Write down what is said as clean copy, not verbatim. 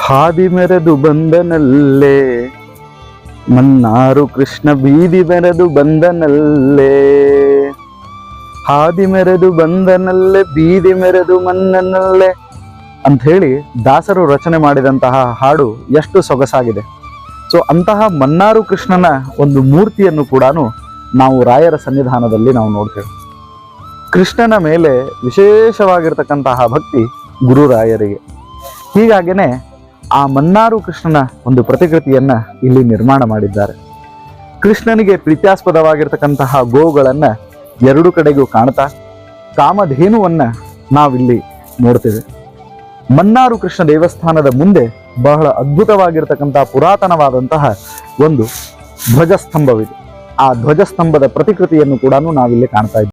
ಹಾದಿ ಮೆರೆದು ಬಂದನಲ್ಲೇ ಮನ್ನಾರು ಕೃಷ್ಣ ಬೀದಿ ಮೆರೆದು ಬಂದನಲ್ಲೇ, ಹಾದಿ ಮೆರೆದು ಬಂದನಲ್ಲೇ ಬೀದಿ ಮೆರೆದು ಮನ್ನನಲ್ಲೇ ಅಂತ ಹೇಳಿ ದಾಸರು ರಚನೆ ಮಾಡಿದಂತಹ ಹಾಡು ಎಷ್ಟು ಸೊಗಸಾಗಿದೆ. ಸೊ ಅಂತಹ ಮನ್ನಾರು ಕೃಷ್ಣನ ಒಂದು ಮೂರ್ತಿಯನ್ನು ಕೂಡ ನಾವು ರಾಯರ ಸನ್ನಿಧಾನದಲ್ಲಿ ನಾವು ನೋಡ್ತೇವೆ. ಕೃಷ್ಣನ ಮೇಲೆ ವಿಶೇಷವಾಗಿರ್ತಕ್ಕಂತಹ ಭಕ್ತಿ ಗುರುರಾಯರಿಗೆ. ಹೀಗಾಗಿನೇ ಆ ಮನ್ನಾರು ಕೃಷ್ಣನ ಒಂದು ಪ್ರತಿಕೃತಿಯನ್ನ ಇಲ್ಲಿ ನಿರ್ಮಾಣ ಮಾಡಿದ್ದಾರೆ. ಕೃಷ್ಣನಿಗೆ ಪ್ರೀತ್ಯಾಸ್ಪದವಾಗಿರ್ತಕ್ಕಂತಹ ಗೋವುಗಳನ್ನ ಎರಡು ಕಡೆಗೂ ಕಾಣ್ತಾ ಕಾಮಧೇನುವನ್ನ ನಾವಿಲ್ಲಿ ನೋಡ್ತೇವೆ. ಮನ್ನಾರು ಕೃಷ್ಣ ದೇವಸ್ಥಾನದ ಮುಂದೆ ಬಹಳ ಅದ್ಭುತವಾಗಿರ್ತಕ್ಕಂತಹ ಪುರಾತನವಾದಂತಹ ಒಂದು ಧ್ವಜಸ್ತಂಭವಿದೆ. ಆ ಧ್ವಜಸ್ತಂಭದ ಪ್ರತಿಕೃತಿಯನ್ನು ಕೂಡ ನಾವಿಲ್ಲಿ ಕಾಣ್ತಾ ಇದ್ದೇವೆ.